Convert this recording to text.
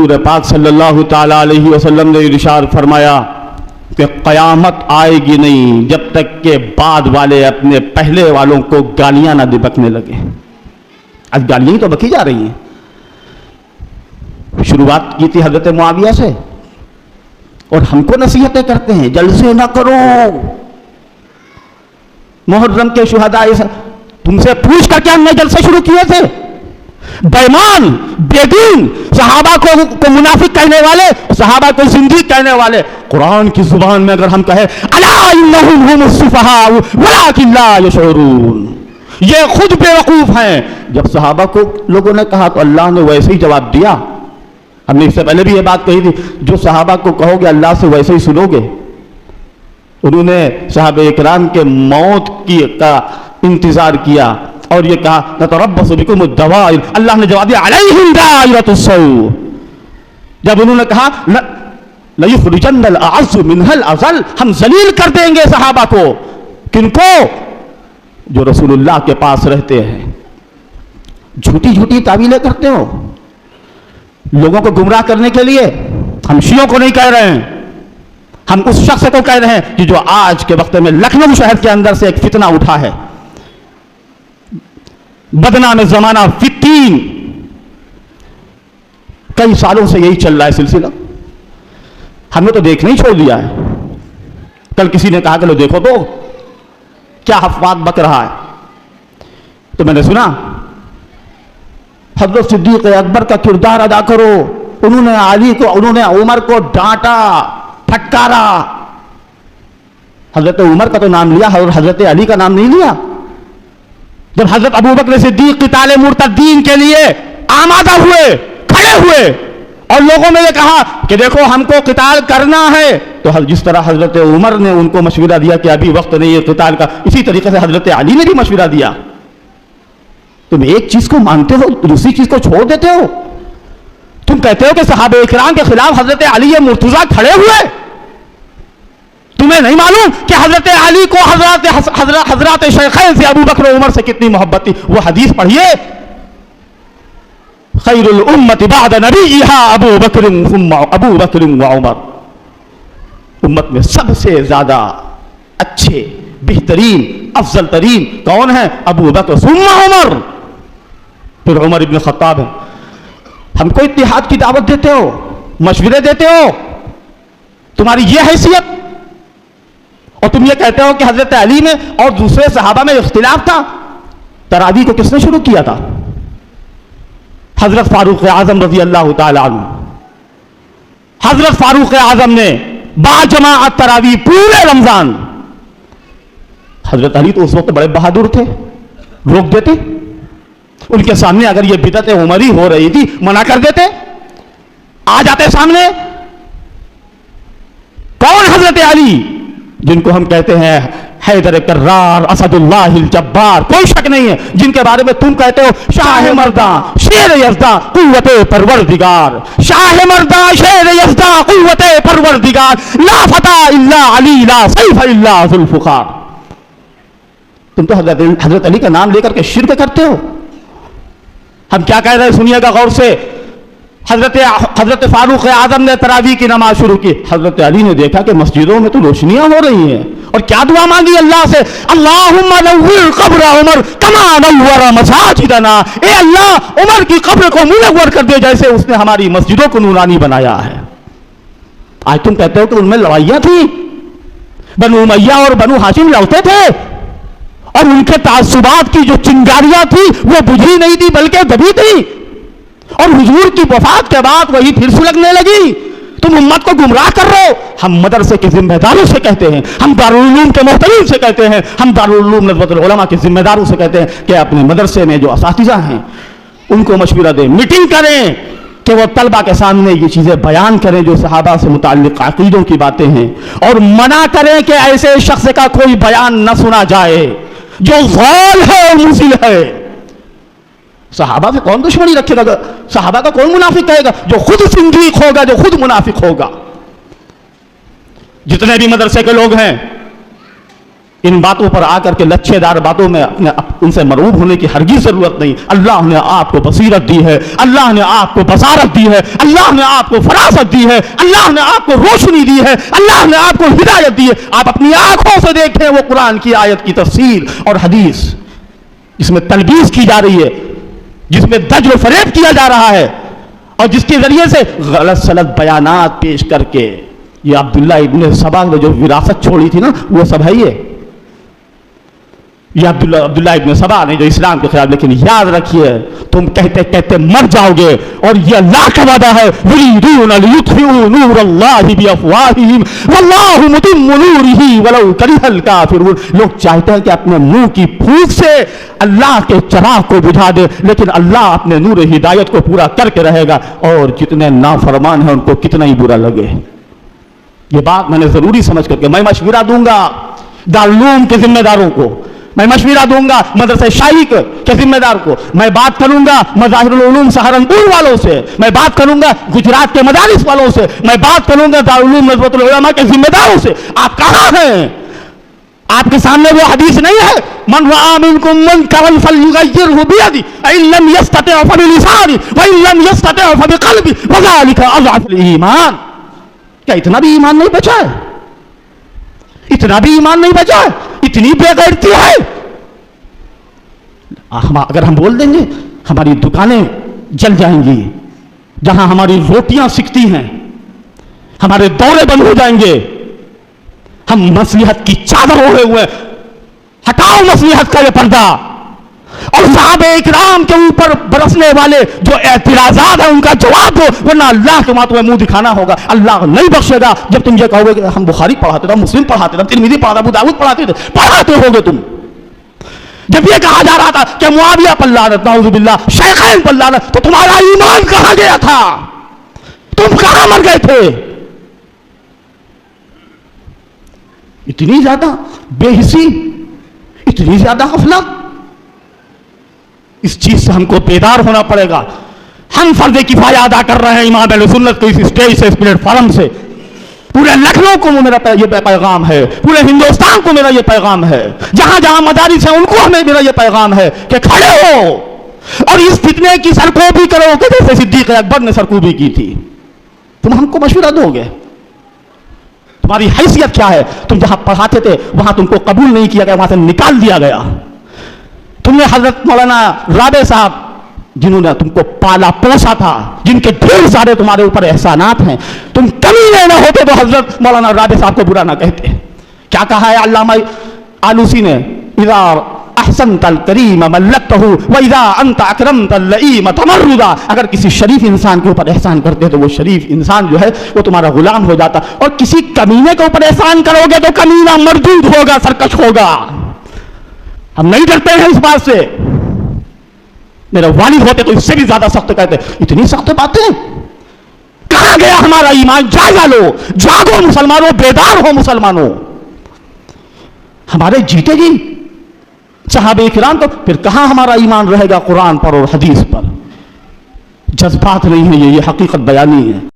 حضور پاک صلی اللہ تعالی علیہ وسلم نے ارشاد فرمایا کہ قیامت آئے گی نہیں جب تک کہ بعد والے اپنے پہلے والوں کو گالیاں نہ بکنے لگے. آج گالیاں ہی تو بکی جا رہی ہیں. شروعات کی تھی حضرت معاویہ سے اور ہم کو نصیحتیں کرتے ہیں جلسے نہ کرو. محرم کے شہداء تم سے پوچھ کر کے ہم نے جلسے شروع کیے تھے. بےمان بے دین صحابہ کو منافق کہنے والے, صحابہ کو زندیق کہنے والے, قرآن کی زبان میں اگر ہم کہیں الا انہم هم السفہاء ولکن لا یشعرون, یہ خود بے وقوف ہیں. جب صحابہ کو لوگوں نے کہا تو اللہ نے ویسے ہی جواب دیا. ہم نے اس سے پہلے بھی یہ بات کہی تھی, جو صحابہ کو کہو گے اللہ سے ویسے ہی سنو گے. انہوں نے صحابہ اکرام کے موت کا انتظار کیا اور یہ کہا نتربص بکم الدوائر, اللہ نے جواب دیا علیہم دائرۃ السوء. جب انہوں نے کہا لیخرجن الاعز منها الاذل, ہم ذلیل کر دیں گے صحابہ کو. کن کو؟ جو رسول اللہ کے پاس رہتے ہیں. جھوٹی جھوٹی تعویلیں کرتے ہو لوگوں کو گمراہ کرنے کے لیے. ہم شیعوں کو نہیں کہہ رہے ہیں, ہم اس شخص کو کہہ رہے ہیں کہ جو آج کے وقت میں لکھنؤ شہر کے اندر سے ایک فتنہ اٹھا ہے, بدنام زمانہ فتین. کئی سالوں سے یہی چل رہا ہے سلسلہ, ہم نے تو دیکھنا ہی چھوڑ دیا ہے. کل کسی نے کہا کہ لو دیکھو تو کیا افواہ بک رہا ہے. تو میں نے سنا حضرت صدیق اکبر کا کردار ادا کرو. انہوں نے علی کو, انہوں نے عمر کو ڈانٹا پھٹکارا. حضرت عمر کا تو نام لیا اور حضرت علی کا نام نہیں لیا. جب حضرت ابوبکر صدیق قتال مرتدین کے لیے آمادہ ہوئے, کھڑے ہوئے اور لوگوں نے یہ کہا کہ دیکھو ہم کو قتال کرنا ہے, تو جس طرح حضرت عمر نے ان کو مشورہ دیا کہ ابھی وقت نہیں ہے قتال کا, اسی طریقے سے حضرت علی نے بھی مشورہ دیا. تم ایک چیز کو مانتے ہو دوسری چیز کو چھوڑ دیتے ہو. تم کہتے ہو کہ صحابہ اکرام کے خلاف حضرت علی مرتضیٰ کھڑے ہوئے. تمہیں نہیں معلوم کہ حضرت علی کو حضرات شیخین سے ابو بکر و عمر سے کتنی محبت تھی. وہ حدیث پڑھیے, خیر الامت بعد نبیہا ابو بکر و عمر. امت میں سب سے زیادہ اچھے, بہترین, افضل ترین کون ہے؟ ابو بکر ثم عمر, پھر عمر ابن خطاب ہے. ہم کو اتحاد کی دعوت دیتے ہو, مشورے دیتے ہو, تمہاری یہ حیثیت, اور تم یہ کہتے ہو کہ حضرت علی میں اور دوسرے صحابہ میں اختلاف تھا. تراویح کو کس نے شروع کیا تھا؟ حضرت فاروق اعظم رضی اللہ تعالی عنہ. حضرت فاروق اعظم نے با جماعت تراویح پورے رمضان. حضرت علی تو اس وقت بڑے بہادر تھے, روک دیتے. ان کے سامنے اگر یہ بدعت عمری ہو رہی تھی منع کر دیتے. آ جاتے سامنے. کون حضرت علی جن کو ہم کہتے ہیں حیدر کرار, اسد اللہ الجبار, کوئی شک نہیں ہے, جن کے بارے میں تم کہتے ہو شاہ مرداں, شیر یزداں, قوت پروردگار, شاہ مرداں, شیر یزداں, قوت پروردگار, لا فتح الا علی, لا سیف الا ذوالفقار. تم تو حضرت علی کا نام لے کر کے شرک کرتے ہو. ہم کیا کہہ رہے ہیں سنیے گا غور سے. حضرت فاروق اعظم نے تراویح کی نماز شروع کی. حضرت علی نے دیکھا کہ مسجدوں میں تو روشنیاں ہو رہی ہیں, اور کیا دعا مانگی اللہ سے, اللہم نور قبر عمر کما نور مساجدنا. اے اللہ عمر کی قبر کو منور کر دے جیسے اس نے ہماری مسجدوں کو نورانی بنایا ہے. آج تم کہتے ہو کہ ان میں لڑائیاں تھیں, بنو امیہ اور بنو ہاشم لڑتے تھے, اور ان کے تعصبات کی جو چنگاریاں تھی وہ بجھی نہیں تھی بلکہ دبی تھی, اور حضور کی وفات کے بعد وہی پھر سلگنے لگی. تم امت کو گمراہ کر رہے ہو. ہم مدرسے کے ذمہ داروں سے کہتے ہیں, ہم دارالعلوم کے محترم سے کہتے ہیں, ہم دارالعلوم ندوۃ العلماء کے ذمہ داروں سے کہتے ہیں کہ اپنے مدرسے میں جو اساتذہ ہیں ان کو مشورہ دیں, میٹنگ کریں کہ وہ طلبہ کے سامنے یہ چیزیں بیان کریں جو صحابہ سے متعلق عقیدوں کی باتیں ہیں, اور منع کریں کہ ایسے شخص کا کوئی بیان نہ سنا جائے جو ضال ہے اور مضل ہے. صحابہ سے کون دشمنی رکھے گا؟ صحابہ کا کون منافق کہے گا؟ جو خود صدیق ہوگا, جو خود منافق ہوگا. جتنے بھی مدرسے کے لوگ ہیں ان باتوں پر آ کر کے لچھےدار باتوں میں ان سے مرعوب ہونے کی ہرگز ضرورت نہیں. اللہ نے آپ کو بصیرت دی ہے, اللہ نے آپ کو بصارت دی ہے, اللہ نے آپ کو فراست دی ہے, اللہ نے آپ کو روشنی دی ہے, اللہ نے آپ کو ہدایت دی ہے. آپ اپنی آنکھوں سے دیکھیں وہ قرآن کی آیت کی تفسیر اور حدیث جس میں تلبیس کی جا رہی ہے, جس میں دجل و فریب کیا جا رہا ہے, اور جس کے ذریعے سے غلط سلط بیانات پیش کر کے یہ عبداللہ ابن سبا نے جو وراثت چھوڑی تھی نا وہ سب ہے. یہ عبداللہ ابن سبا نے جو اسلام کے خلاف. لیکن یاد رکھیے تم کہتے کہتے مر جاؤ گے, اور یہ اللہ کا وعدہ ہے یریدون لیطفئوا نور اللہ بافواہہم واللہ متم نورہ ولو کرہ الکافرون. لوگ چاہتے ہیں کہ اپنے منہ کی پھونک سے اللہ کے چراغ کو بجھا دے, لیکن اللہ اپنے نور ہدایت کو پورا کر کے رہے گا, اور جتنے نافرمان ہیں ان کو کتنا ہی برا لگے. یہ بات میں نے ضروری سمجھ کر کے میں مشورہ دوں گا دارالعلوم کے ذمہ داروں کو, میں مشورہ دوں گا مدرسہ شاہی کے ذمہ دار کو, میں بات کروں گا مظاہر العلوم سہارنپور والوں سے, میں بات کروں گا گجرات کے مدارس والوں سے, میں بات کروں گا دارالعلوم نظرت العلماء کے ذمہ داروں سے. آپ کہاں ہیں؟ آپ کے سامنے وہ حدیث نہیں ہے من رأى منكم منكرا فليغيره بيده فإن لم يستطع فبلسانه وإن لم يستطع فبقلبه وذلك أضعف الإيمان. کیا اتنا بھی ایمان نہیں بچا ہے؟ اتنا بھی ایمان نہیں بچا ہے؟ اتنی بے غیرتی ہے؟ اگر ہم بول دیں گے ہماری دکانیں جل جائیں گی, جہاں ہماری روٹیاں سکتی ہیں, ہمارے دورے بند ہو جائیں گے, ہم مصلحت کی چادر اوڑھے ہوئے, ہٹاؤ مصلحت کا یہ پردہ. اور صحابہ اکرام کے اوپر برسنے والے جو اعتراضات ہیں ان کا جواب دو, ورنہ اللہ کے ماتوں میں منہ دکھانا ہوگا. اللہ نہیں بخشے گا جب تم یہ کہو گے کہ ہم بخاری پڑھاتے تھے, مسلم پڑھاتے تھے, ترمذی پڑھاتے تھے, ابو داؤد پڑھاتے تھے. پڑھاتے ہوگے تم. جب یہ کہا جا رہا تھا کہ معاویہ پر لعنت, نعوذ باللہ, شیخین پر لعنت, تو تمہارا ایمان کہاں گیا تھا؟ تم کہاں مر گئے تھے؟ اتنی زیادہ بے حسی, اتنی زیادہ غفلت. اس چیز سے ہم کو بیدار ہونا پڑے گا. ہم فرض کفایہ ادا کر رہے ہیں امام اہل سنت کو اس اسٹیج سے, اس پلیٹ فارم سے. پورے لکھنؤ کو میرا یہ پیغام ہے, پورے ہندوستان کو میرا یہ پیغام ہے, جہاں جہاں مدارس ہیں ان کو ہمیں میرا یہ پیغام ہے کہ کھڑے ہو اور اس فتنے کی سرکوبی کرو کہ جیسے صدیق اکبر نے سرکوبی کی تھی. تم ہم کو مشورہ دو گے؟ تمہاری حیثیت کیا ہے؟ تم جہاں پڑھاتے تھے وہاں تم کو قبول نہیں کیا گیا, وہاں سے نکال دیا گیا. تم نے حضرت مولانا رابع صاحب جنہوں نے تم کو پالا پوسا تھا, جن کے ڈھیر سارے تمہارے اوپر احسانات ہیں, تم کمینے نہ ہوتے تو حضرت مولانا رابع صاحب کو برا نہ کہتے. کیا کہا ہے علامہ آلوسی نے؟ اذا احسنت الکریم ملکتہ واذا انت اکرمت اللئیم تمردا. اگر کسی شریف انسان کے اوپر احسان کرتے تو وہ شریف انسان جو ہے وہ تمہارا غلام ہو جاتا, اور کسی کمینے کے اوپر احسان کرو گے تو کمینہ مردود ہوگا, سرکش ہوگا. ہم نہیں ڈرتے ہیں اس بات سے. میرے والد ہوتے تو اس سے بھی زیادہ سخت کہتے. اتنی سخت باتیں, کہاں گیا ہمارا ایمان؟ جائزہ لو, جاگو مسلمانوں, بیدار ہو مسلمانوں. ہمارے جیتے جی صحابہ کرام تو پھر کہاں ہمارا ایمان رہے گا قرآن پر اور حدیث پر؟ جذبات نہیں ہے, یہ حقیقت بیانی ہے.